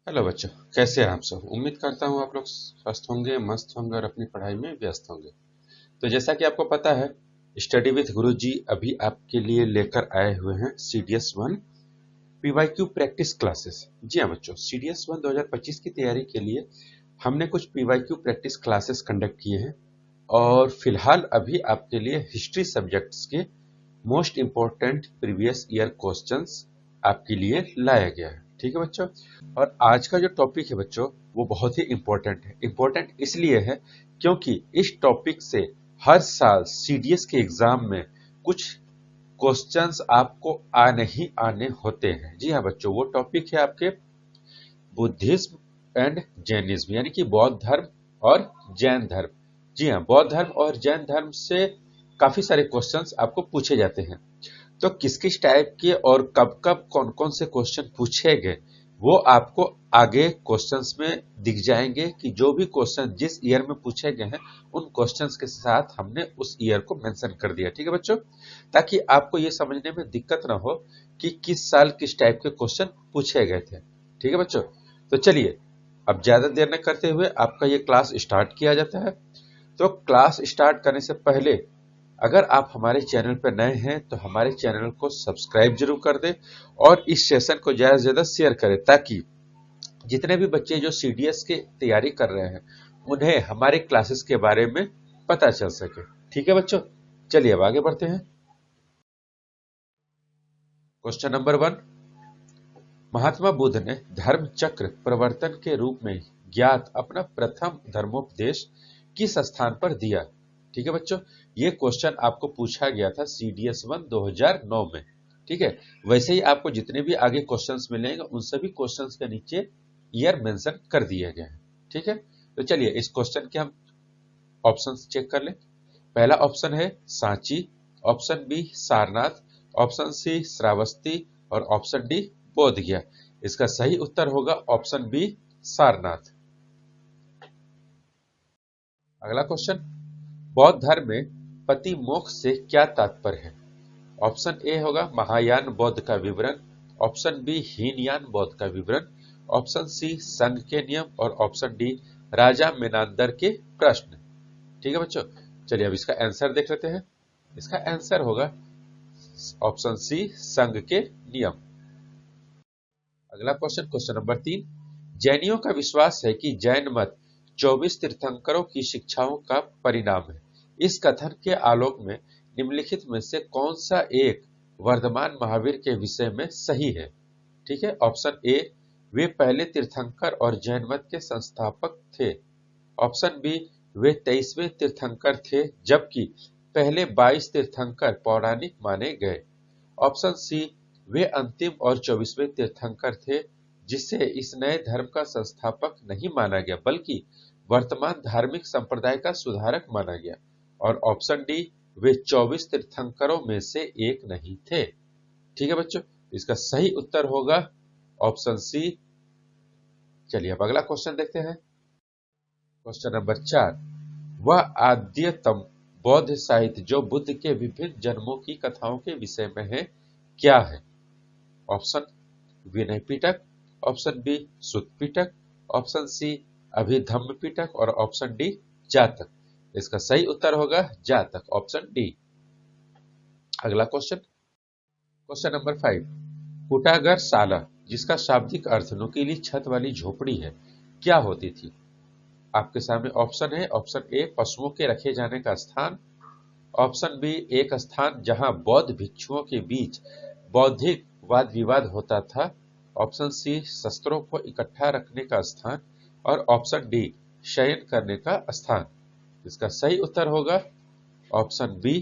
Hello बच्चों, कैसे हैं आप सब। उम्मीद करता हूँ आप लोग स्वस्थ होंगे, मस्त होंगे और अपनी पढ़ाई में व्यस्त होंगे। तो जैसा कि आपको पता है, स्टडी विद गुरुजी अभी आपके लिए लेकर आए हुए हैं CDS 1 PYQ प्रैक्टिस क्लासेस। जी हाँ बच्चों, CDS 1 2025 की तैयारी के लिए हमने कुछ PYQ प्रैक्टिस क्लासेस कंडक्ट किए हैं और फिलहाल अभी आपके लिए हिस्ट्री सब्जेक्ट्स के most important previous year questions आपके लिए लाया गया है। ठीक है बच्चों, और आज का जो टॉपिक है बच्चों, वो बहुत ही इंपॉर्टेंट है। इंपॉर्टेंट इसलिए है क्योंकि इस टॉपिक से हर साल CDS के एग्जाम में कुछ क्वेश्चंस आपको आने ही आने होते हैं। जी हाँ बच्चों, वो टॉपिक है आपके बुद्धिज्म एंड जैनिज्म, यानी कि बौद्ध धर्म और जैन धर्म। जी हाँ, बौद्ध धर्म और जैन धर्म से काफी सारे क्वेश्चंस आपको पूछे जाते हैं। तो किस किस टाइप के और कब कब कौन कौन से क्वेश्चन पूछे गए, वो आपको आगे क्वेश्चंस में दिख जाएंगे कि जो भी क्वेश्चन जिस ईयर में पूछे गए हैं उन क्वेश्चंस के साथ हमने उस ईयर को मेंशन कर दिया। ठीक है बच्चों, ताकि आपको ये समझने में दिक्कत ना हो कि किस साल किस टाइप के क्वेश्चन पूछे गए थे। ठीक है बच्चों, तो चलिए अब ज्यादा देर न करते हुए आपका ये क्लास स्टार्ट किया जाता है। तो क्लास स्टार्ट करने से पहले अगर आप हमारे चैनल पर नए हैं तो हमारे चैनल को सब्सक्राइब जरूर कर दें और इस सेशन को ज्यादा से ज्यादा शेयर करें, ताकि जितने भी बच्चे जो CDS की तैयारी कर रहे हैं उन्हें हमारे क्लासेस के बारे में पता चल सके। ठीक है बच्चों, चलिए अब आगे बढ़ते हैं। क्वेश्चन नंबर 1, महात्मा बुद्ध ने धर्म चक्र प्रवर्तन के रूप में ज्ञात अपना प्रथम धर्मोपदेश किस स्थान पर दिया। ठीक है बच्चों, ये क्वेश्चन आपको पूछा गया था CDS 1 2009 में। ठीक है, वैसे ही आपको जितने भी आगे क्वेश्चंस मिलेंगे उन सभी क्वेश्चंस के नीचे ईयर मेंशन कर दिए गए हैं। ठीक है, तो चलिए इस क्वेश्चन के हम ऑप्शंस चेक कर लें। पहला ऑप्शन है Sanchi, option B Sarnath, option C Shravasti और ऑप्शन डी बोध गया। इसका सही उत्तर होगा ऑप्शन बी सारनाथ। अगला क्वेश्चन, बौद्ध धर्म में पति मोक्ष से क्या तात्पर्य है। ऑप्शन ए होगा महायान बौद्ध का विवरण, ऑप्शन बी हीनयान बौद्ध का विवरण, ऑप्शन सी संघ के नियम और ऑप्शन डी राजा मेनांदर के प्रश्न। ठीक है बच्चों, चलिए अब इसका आंसर देख लेते हैं। इसका आंसर होगा ऑप्शन सी संघ के नियम। अगला क्वेश्चन, क्वेश्चन नंबर 3, जैनियों का विश्वास है कि जैन मत 24 तीर्थंकरों की शिक्षाओं का परिणाम है। इस कथन के आलोक में निम्नलिखित में से कौन सा एक वर्धमान महावीर के विषय में सही है। ठीक है, ऑप्शन ए, वे पहले तीर्थंकर और जैन मत के संस्थापक थे। ऑप्शन बी, वे 23वें तीर्थंकर थे जबकि पहले 22 तीर्थंकर पौराणिक माने गए। ऑप्शन सी, वे अंतिम और 24वें तीर्थंकर थे जिसे इस नए धर्म का संस्थापक नहीं माना गया बल्कि वर्तमान धार्मिक संप्रदाय का सुधारक माना गया। और ऑप्शन डी, वे 24 तीर्थंकरों में से एक नहीं थे। ठीक है बच्चों, इसका सही उत्तर होगा ऑप्शन सी। चलिए अब अगला क्वेश्चन देखते हैं। क्वेश्चन नंबर 4, वह आद्यतम बौद्ध साहित्य जो बुद्ध के विभिन्न जन्मों की कथाओं के विषय में है क्या है। ऑप्शन विनय पिटक, ऑप्शन बी सुत पिटक, ऑप्शन सी अभिधम्म पिटक और ऑप्शन डी जातक। इसका सही उत्तर होगा जातक, ऑप्शन डी। अगला क्वेश्चन, क्वेश्चन नंबर 5, कुटागर साला जिसका शाब्दिक अर्थ नुकीली छत वाली झोपड़ी है क्या होती थी। आपके सामने ऑप्शन है। ऑप्शन ए, पशुओं के रखे जाने का स्थान, ऑप्शन बी, एक स्थान जहां बौद्ध भिक्षुओं के बीच बौद्धिक वाद विवाद होता था, ऑप्शन सी, शस्त्रों को इकट्ठा रखने का स्थान और ऑप्शन डी, शयन करने का स्थान। इसका सही उत्तर होगा ऑप्शन बी,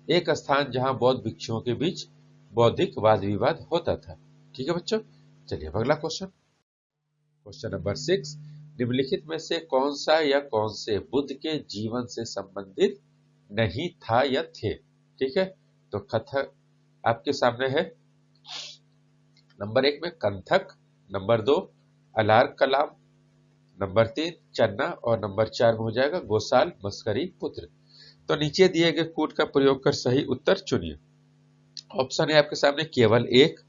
एक स्थान जहां बौद्ध भिक्षुओं के बीच बौद्धिक वाद विवाद होता था। ठीक है बच्चों, चलिए अगला क्वेश्चन, क्वेश्चन नंबर 6, निम्नलिखित में से कौन सा या कौन से बुद्ध के जीवन से संबंधित नहीं था या थे। ठीक है, तो कथक आपके सामने है। नंबर 1 में कंथक, नंबर 2 अलार कलाम, नंबर 3 चन्ना और नंबर 4 में हो जाएगा गोसाल मस्करी पुत्र। तो नीचे दिए गए कूट का प्रयोग कर सही उत्तर चुनिए। ऑप्शन है आपके सामने केवल 1,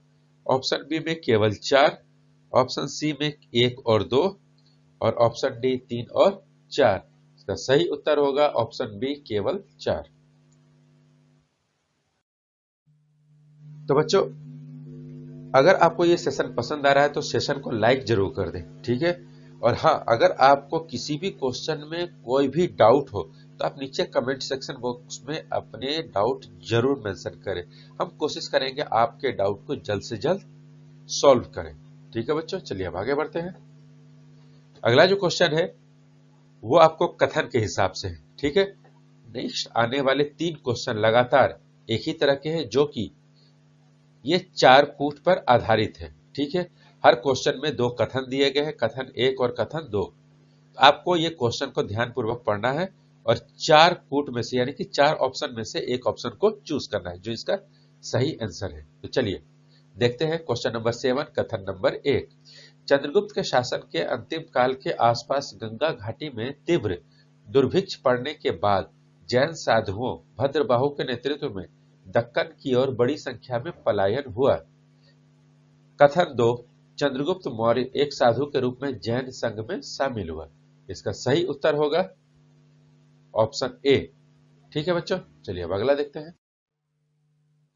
ऑप्शन बी में केवल 4, ऑप्शन सी में 1 और 2 और ऑप्शन डी 3 और 4। इसका सही उत्तर होगा ऑप्शन बी केवल 4। तो बच्चों, अगर आपको ये सेशन पसंद आ रहा है तो सेशन को लाइक जरूर कर दें, ठीक है। और हाँ, अगर आपको किसी भी क्वेश्चन में कोई भी डाउट हो तो आप नीचे कमेंट सेक्शन बॉक्स में अपने डाउट जरूर मेंशन करें। हम कोशिश करेंगे आपके डाउट को जल्द से जल्द सॉल्व करें, ठीक है बच्चों। चलिए अब आगे बढ़ते हैं। अगला जो क्वेश्चन है वो आपको कथन के हिसाब से है, ठीक है। नेक्स्ट आने वाले 3 क्वेश्चन लगातार एक ही तरह के हैं, जो कि ये 4 कूट पर आधारित है, ठीक है। हर क्वेश्चन में 2 कथन दिए गए हैं, कथन 1 और कथन 2। आपको ये क्वेश्चन को ध्यानपूर्वक पढ़ना है और 4 कूट में से यानी कि 4 ऑप्शन में से एक ऑप्शन को चूज करना है जो इसका सही आंसर है। तो चलिए देखते हैं क्वेश्चन नंबर 7, कथन नंबर 1। चंद्रगुप्त के शासन के अंतिम काल के आसपास गंगा घाटी में तीव्र दुर्भिक्ष पड़ने के बाद जैन साधुओं भद्रबाहु के नेतृत्व में दक्कन की ओर बड़ी संख्या में पलायन हुआ। कथन 2, चंद्रगुप्त मौर्य एक साधु के रूप में जैन संघ में शामिल हुआ। इसका सही उत्तर होगा ऑप्शन ए, ठीक है बच्चों। चलिए अब अगला देखते हैं।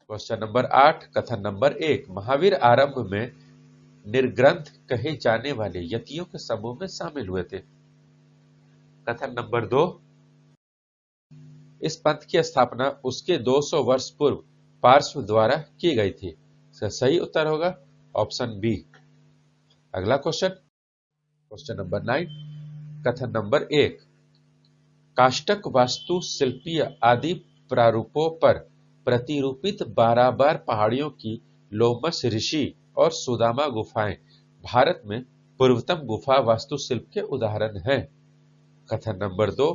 क्वेश्चन नंबर 8, कथन नंबर 1। महावीर आरंभ में निर्ग्रंथ कहे जाने वाले यतियों के समूह में शामिल हुए थे। कथन नंबर 2, इस पंथ की स्थापना उसके 200 वर्ष पूर्व पार्श्व द्वारा की गई थी। इसका सही उत्तर होगा ऑप्शन बी। अगला क्वेश्चन, क्वेश्चन नंबर 9, कथन नंबर 1। काष्ठक वास्तु शिल्पीय आदि प्रारूपों पर प्रतिरूपित 12 बार पहाड़ियों की लोमस ऋषि और सुदामा गुफाएं भारत में पूर्वतम गुफा वास्तुशिल्प के उदाहरण हैं। कथन नंबर 2,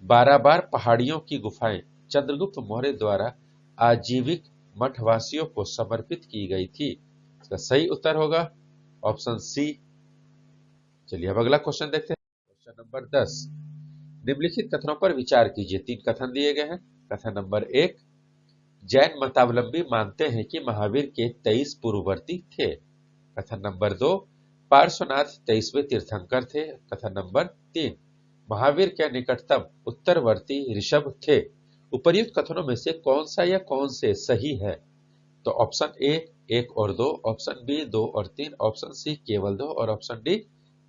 12 बार पहाड़ियों की गुफाएं चंद्रगुप्त मौर्य द्वारा आजीविक मठवासियों को समर्पित की गई थी। इसका सही उत्तर होगा ऑप्शन सी। चलिए अब अगला क्वेश्चन देखते हैं। क्वेश्चन नंबर 10, निम्नलिखित कथनों पर विचार कीजिए। 3 कथन दिए गए हैं। कथन नंबर 1, जैन मतावलंबी मानते हैं कि महावीर के 23 पूर्ववर्ती थे। कथन नंबर 2, पार्श्वनाथ 23वें तीर्थंकर थे। कथन नंबर 3, महावीर के निकटतम उत्तरवर्ती ऋषभ थे। उपर्युक्त कथनों में से कौन सा या कौन से सही है? तो ऑप्शन ए 1 और 2, ऑप्शन बी 2 और 3, ऑप्शन सी केवल 2 और ऑप्शन डी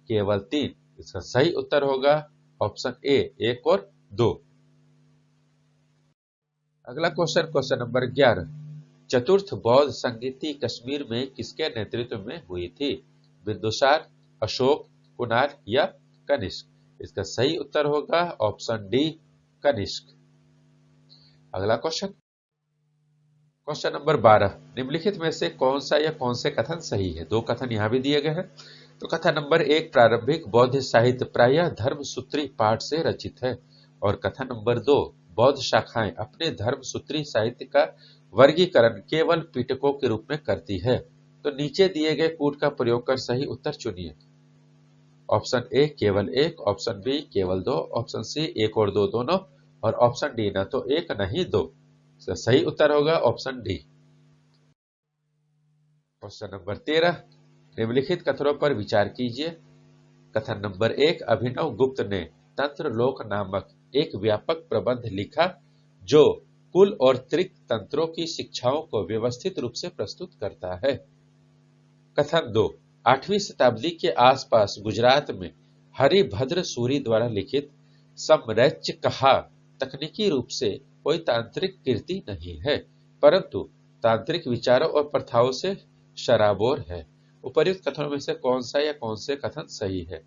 केवल 3। इसका सही उत्तर होगा ऑप्शन ए 1 और 2। अगला क्वेश्चन, क्वेश्चन नंबर 11। चतुर्थ बौद्ध संगीति कश्मीर में किसके नेतृत्व में हुई थी? बिंदुसार, अशोक, कुणाल या कनिष्क? इसका सही उत्तर होगा ऑप्शन डी कनिष्क। अगला क्वेश्चन, क्वेश्चन नंबर 12। निम्नलिखित में से कौन सा या कौन से कथन सही है? 2 कथन यहां भी दिए गए हैं। तो कथन नंबर 1, प्रारंभिक बौद्ध साहित्य प्रायः धर्मसूत्री पाठ से रचित है। और कथन नंबर 2, बौद्ध शाखाएं अपने धर्मसूत्री साहित्य का वर्गीकरण केवल पिटकों के रूप में करती है। तो नीचे दिए गए कूट का प्रयोग कर सही उत्तर चुनिए। ऑप्शन ए केवल 1, ऑप्शन बी केवल 2, ऑप्शन सी 1 और 2 दोनों, और ऑप्शन डी न तो 1 न ही 2। सही उत्तर होगा ऑप्शन डी। क्वेश्चन नंबर 13, निम्नलिखित कथनों पर विचार कीजिए। कथन नंबर 1, अभिनव गुप्त ने तंत्र लोक नामक एक व्यापक प्रबंध लिखा जो कुल और त्रिक तंत्रों की शिक्षाओं को व्यवस्थित रूप से प्रस्तुत करता है। कथन 2, 8वीं शताब्दी के आसपास गुजरात में हरिभद्र सूरी द्वारा लिखित समरैच्य कहा तकनीकी रूप से कोई तांत्रिक कृति नहीं है, परंतु तांत्रिक विचारों और प्रथाओं से शराबोर है। उपर्युक्त कथनों में से कौन सा या कौन से कथन सही है?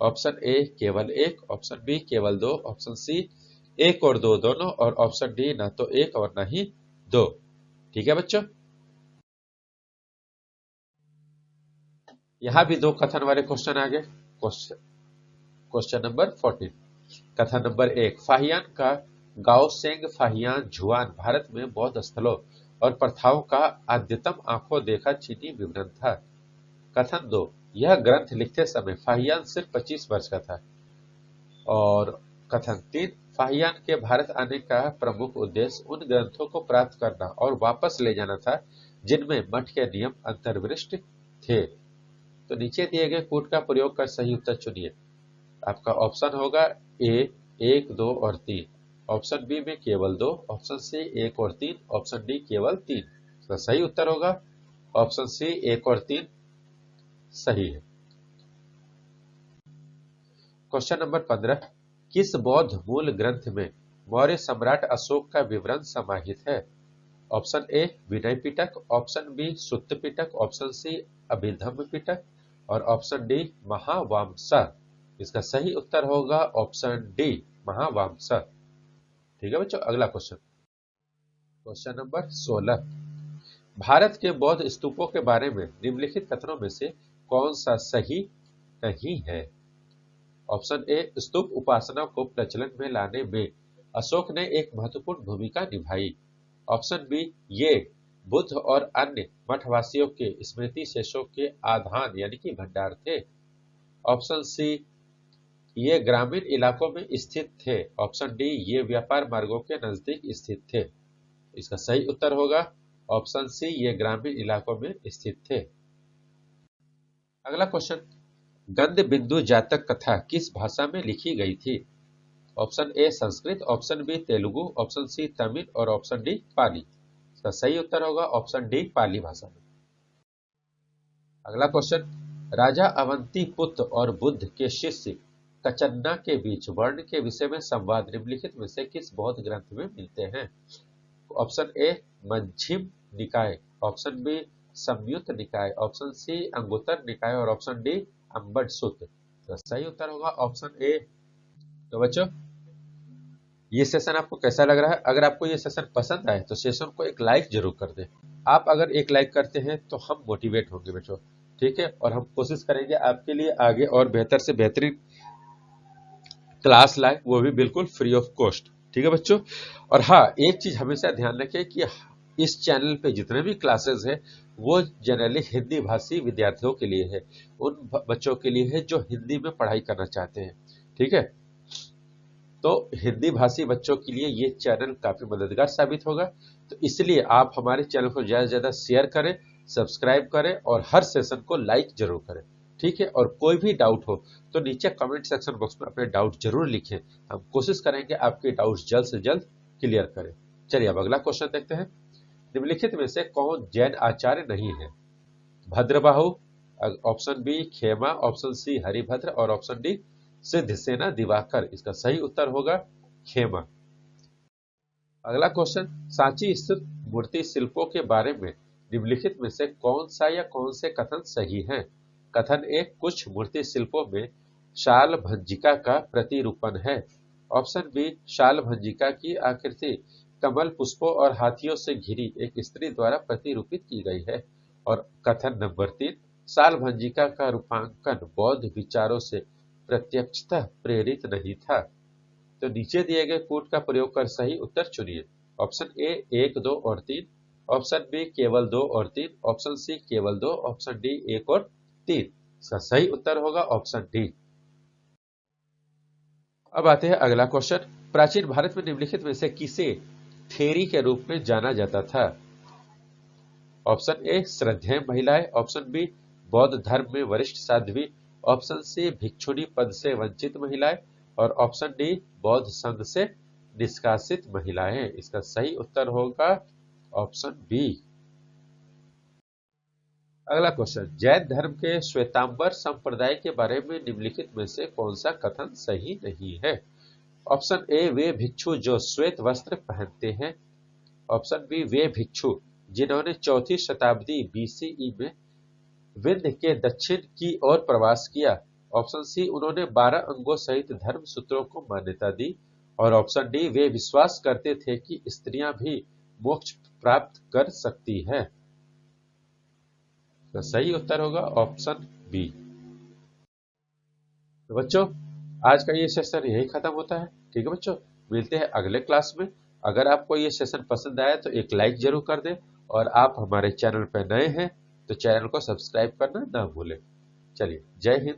ऑप्शन ए केवल 1, ऑप्शन बी केवल 2, ऑप्शन सी 1 और 2 दोनों, और ऑप्शन डी न तो 1 और न ही 2। ठीक है बच्चों, यहां भी 2 कथन वाले क्वेश्चन आ गए। क्वेश्चन नंबर 14, कथन नंबर 1, फाहियान का गाओसेंग फाहियान झुआन भारत में बौद्ध स्थलों और प्रथाओं का आद्यतम आंखों देखा चीनी विवरण था। कथन 2, यह ग्रंथ लिखते समय फाहियान सिर्फ 25 वर्ष का था। और कथन 3, फाहियान के भारत आने का प्रमुख उद्देश्य उन ग्रंथों को प्राप्त करना और वापस ले जाना था जिनमें मठ के नियम अंतर्विष्ट थे। तो नीचे दिए गए कोड का प्रयोग कर सही उत्तर चुनिए। आपका ऑप्शन होगा ए 1, 2 और 3, ऑप्शन बी में केवल 2, ऑप्शन सी 1 और 3, ऑप्शन डी केवल 3। तो सही उत्तर होगा ऑप्शन सी 1 और 3 सही है। क्वेश्चन नंबर 15, किस बौद्ध मूल ग्रंथ में मौर्य सम्राट अशोक का विवरण समाहित है? Option A Vinaya Pitaka, option B Sutta Pitaka, option C Abhidhamma Pitaka और ऑप्शन डी महावामसा। इसका सही उत्तर होगा ऑप्शन डी महावामसा। ठीक है बच्चों, अगला क्वेश्चन, क्वेश्चन नंबर 16, भारत के बौद्ध स्तूपों के बारे में निम्नलिखित कथनों में से कौन सा सही नहीं है? ऑप्शन ए स्तूप उपासना को प्रचलन में लाने में अशोक ने एक महत्वपूर्ण भूमिका निभाई, ऑप्शन बी ये बुद्ध और अन्य मठवासियों के स्मृति शेषों के आधान यानी कि भंडार थे, ऑप्शन सी ये ग्रामीण इलाकों में स्थित थे, ऑप्शन डी ये व्यापार मार्गों के नजदीक स्थित थे। इसका सही उत्तर होगा ऑप्शन सी ये ग्रामीण इलाकों में स्थित थे। अगला क्वेश्चन, गंध बिंदु जातक कथा किस भाषा में लिखी गई थी? Option A Sanskrit, option B Telugu, option C Tamil और ऑप्शन डी पाली। इसका सही उत्तर होगा ऑप्शन डी पाली भाषा में। अगला क्वेश्चन, राजा अवंती पुत्र और बुद्ध के शिष्य कचन्ना के बीच वर्ण के विषय में संवाद निम्नलिखित में से किस बौद्ध ग्रंथ में मिलते हैं? ऑप्शन ए मध्यम निकाय, ऑप्शन बी संयुक्त निकाय, ऑप्शन सी अंगुत्तर निकाय और ऑप्शन डी अंबड सूत्र। तो सही उत्तर होगा ऑप्शन ए। तो बच्चों, ये सेशन आपको कैसा लग रहा है? अगर आपको ये सेशन पसंद आए तो सेशन को एक लाइक जरूर कर दें। आप अगर एक लाइक करते हैं तो हम मोटिवेट होंगे बच्चों, ठीक है, और हम कोशिश करेंगे आपके लिए आगे और बेहतर से बेहतरीन क्लास लाए, वो भी बिल्कुल फ्री ऑफ कॉस्ट। ठीक है बच्चों, और हाँ, एक चीज हमेशा ध्यान रखें कि इस चैनल पे जितने भी क्लासेस है वो जनरली हिंदी भाषी विद्यार्थियों के लिए है, उन बच्चों के लिए है जो हिंदी में पढ़ाई करना चाहते हैं। ठीक है, तो हिंदी भाषी बच्चों के लिए ये चैनल काफी मददगार साबित होगा। तो इसलिए आप हमारे चैनल को ज्यादा से ज्यादा शेयर करें, सब्सक्राइब करें और हर सेशन को लाइक जरूर करें। ठीक है, और कोई भी डाउट हो तो नीचे कमेंट सेक्शन बॉक्स में अपने डाउट जरूर लिखें, हम कोशिश करेंगे आपके डाउट जल्द से जल्द क्लियर करें। चलिए अब अगला क्वेश्चन देखते हैं, निम्नलिखित में से कौन जैन आचार्य नहीं है? भद्रबाहु, ऑप्शन बी खेमा, ऑप्शन सी हरिभद्र और ऑप्शन डी सिद्धसेना दिवाकर। इसका सही उत्तर होगा खेमा। अगला क्वेश्चन, सांची स्थित मूर्ति शिल्पों के बारे में निम्नलिखित में से कौन सा या कौन से कथन सही हैं? कथन एक, कुछ मूर्ति शिल्पों में शाल भंजिका का प्रतिरूपण है, ऑप्शन बी शाल भंजिका की आकृति कमल पुष्पों और हाथियों से घिरी एक स्त्री द्वारा प्रतिरूपित की गई है, और कथन नंबर 3, शाल भंजिका का रूपांकन बौद्ध विचारों से प्रत्यक्षतः प्रेरित नहीं था। तो नीचे दिए गए कोड का प्रयोग कर सही उत्तर चुनिए। ऑप्शन ए 1, 2 और 3, ऑप्शन बी केवल 2 और 3, ऑप्शन सी केवल 2, ऑप्शन डी 1 और 3। इसका सही उत्तर होगा ऑप्शन डी। अब आते हैं अगला क्वेश्चन, प्राचीन भारत में निम्नलिखित में से किसे थेरी के रूप में जाना जाता था? ऑप्शन ए श्रद्धेय महिलाएं, ऑप्शन बी बौद्ध धर्म में वरिष्ठ साध्वी, ऑप्शन सी भिक्षुणी पद से वंचित महिलाएं और ऑप्शन डी बौद्ध संघ से निष्कासित महिलाएं। इसका सही उत्तर होगा ऑप्शन बी। अगला क्वेश्चन, जैन धर्म के श्वेतांबर संप्रदाय के बारे में निम्नलिखित में से कौन सा कथन सही नहीं है? ऑप्शन ए वे भिक्षु जो श्वेत वस्त्र पहनते हैं, ऑप्शन बी वे भिक्षु जिन्होंने 4वीं शताब्दी बीसीई में विंध्य के दक्षिण की ओर प्रवास किया, ऑप्शन सी उन्होंने 12 अंगों सहित धर्म सूत्रों को मान्यता दी, और ऑप्शन डी वे विश्वास करते थे कि स्त्रियां भी मोक्ष प्राप्त कर सकती हैं। तो सही उत्तर होगा ऑप्शन बी। तो बच्चों, आज का ये सेशन यही खत्म होता है। ठीक है बच्चों, मिलते हैं अगले क्लास में। अगर आपको ये सेशन पसंद आया तो एक लाइक जरूर कर दें, और आप हमारे चैनल पर नए हैं तो चैनल को सब्सक्राइब करना ना भूलें। चलिए, जय हिंद।